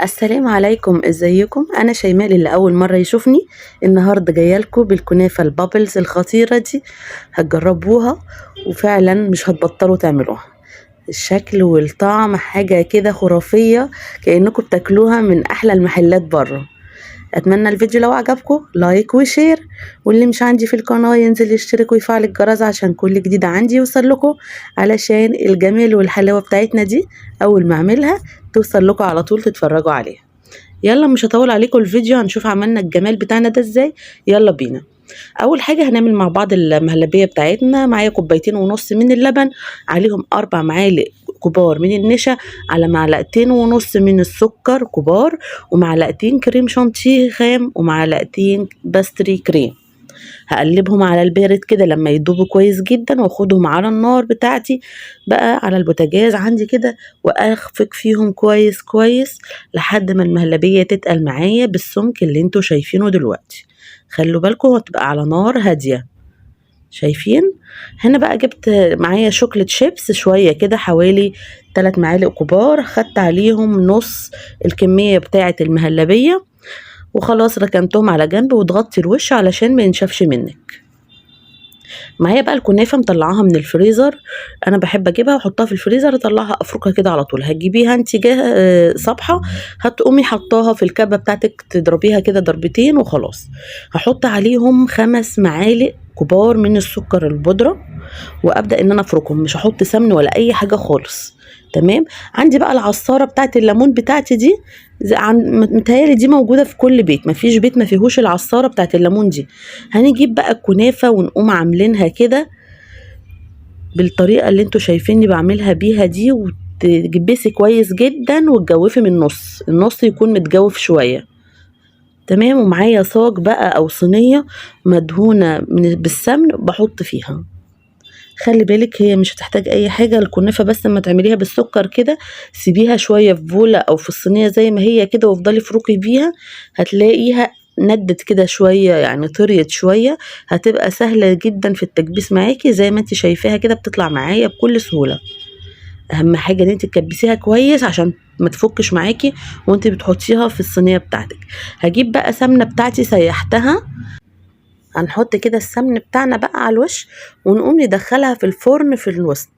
السلام عليكم، ازيكم؟ انا شيماء اللي اول مره يشوفني. النهارده جايه لكم بالكنافه البابلز الخطيره دي. هتجربوها وفعلا مش هتبطلوا تعملوها. الشكل والطعم حاجه كده خرافيه، كانكم بتاكلوها من احلى المحلات بره. اتمنى الفيديو لو عجبكم لايك وشير، واللي مش عندي في القناه ينزل يشترك ويفعل الجرس عشان كل جديد عندي يوصل لكم، علشان الجمال والحلاوه بتاعتنا دي اول ما اعملها توصل لكم على طول تتفرجوا عليها. يلا مش هطول عليكم الفيديو، هنشوف عملنا الجمال بتاعنا ده ازاي. يلا بينا. اول حاجه هنعمل مع بعض المهلبيه بتاعتنا. معايا كوبايتين ونص من اللبن، عليهم 4 معالق كبار من النشا، على معلقتين ونص من السكر كبار، ومعلقتين كريم شانتيه خام، ومعلقتين باستري كريم. هقلبهم على البارد كده لما يدوبوا كويس جدا، واخدهم على النار بتاعتي بقى على البوتاجاز عندي كده، واخفق فيهم كويس كويس لحد ما المهلبية تتقل معايا بالسمك اللي انتوا شايفينه دلوقتي. خلوا بالكم هتبقى على نار هادية. شايفين؟ هنا بقى جبت معايا شوكليت شيبس شوية كده، حوالي 3 معالق كبار، خدت عليهم نص الكمية بتاعة المهلبية، وخلاص ركنتهم على جنب، وتغطي الوش علشان ما ينشفش منك. معايا بقى الكنافه مطلعاها من الفريزر، انا بحب اجيبها واحطها في الفريزر، اطلعها افركها كده على طول. هتجيبيها انت صبحه، هتقومي حطاها في الكبه بتاعتك، تضربيها كده ضربتين وخلاص. هحط عليهم 5 معالق كبار من السكر البودره، وابدا ان انا افركهم، مش هحط سمن ولا اي حاجه خالص. تمام. عندي بقى العصاره بتاعت الليمون بتاعتي دي، متهيألي دي موجوده في كل بيت، مفيش بيت ما فيهوش العصاره بتاعت الليمون دي. هنجيب بقى الكنافه ونقوم عاملينها كده بالطريقه اللي انتوا شايفيني بعملها بيها دي، وتجبسي كويس جدا وتجوفي من النص يكون متجوف شويه. تمام. ومعايا صاج بقى او صينيه مدهونه بالسمن بحط فيها. خلي بالك هي مش هتحتاج اي حاجه الكنافه، بس لما تعمليها بالسكر كده سيبيها شويه في بوله او في الصينيه زي ما هي كده، وافضلي فروكي بيها، هتلاقيها ندت كده شويه، يعني طريت شويه. هتبقى سهله جدا في التكبيس معاكي، زي ما انت شايفاها كده بتطلع معايا بكل سهوله. اهم حاجه ان انت تكبسيها كويس عشان ما تفكش معاكي وانت بتحطيها في الصينيه بتاعتك. هجيب بقى سمنه بتاعتي سيحتها، هنحط كده السمن بتاعنا بقى على الوش، ونقوم ندخلها في الفرن في الوسط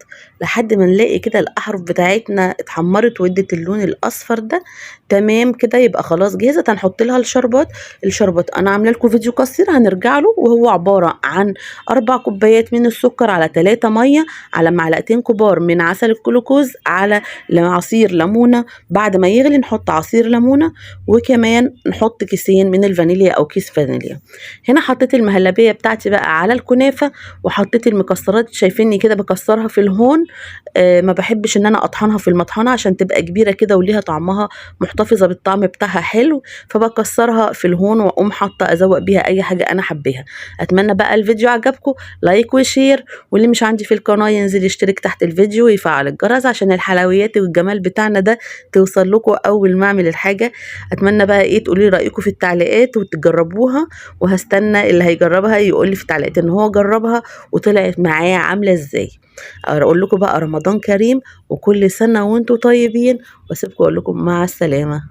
لحد ما نلاقي كده الاحرف بتاعتنا اتحمرت وادت اللون الاصفر ده. تمام كده، يبقى خلاص جهزت. هنحط لها الشربات انا عامله لكم فيديو قصير هنرجع له، وهو عباره عن 4 كوبايات من السكر، على 3 ميه، على معلقتين كبار من عسل الجلوكوز، على عصير ليمونه. بعد ما يغلي نحط عصير ليمونه، وكمان نحط كيسين من الفانيليا او كيس فانيليا. هنا حطيت المهلبيه بتاعتي بقى على الكنافه، وحطيت المكسرات. شايفيني كده بكسرها في الهون، ما بحبش ان انا اطحنها في المطحنه عشان تبقى كبيره كده وليها طعمها محتفظه بالطعم بتاعها حلو، فبكسرها في الهون واقوم حاطه ازوق بيها اي حاجه انا حبيها. اتمنى بقى الفيديو عجبكم، لايك وشير، واللي مش عندي في القناه ينزل يشترك تحت الفيديو ويفعل الجرس عشان الحلويات والجمال بتاعنا ده توصل لكم اول ما اعمل الحاجه. اتمنى بقى تقولي رايكم في التعليقات وتجربوها، وهستنى اللي هيجربها يقول لي في التعليقات ان هو جربها وطلعت معاه عامله ازاي. اقول لكم بقى رمضان كريم وكل سنه وانتم طيبين، واسيبكم اقول لكم مع السلامه.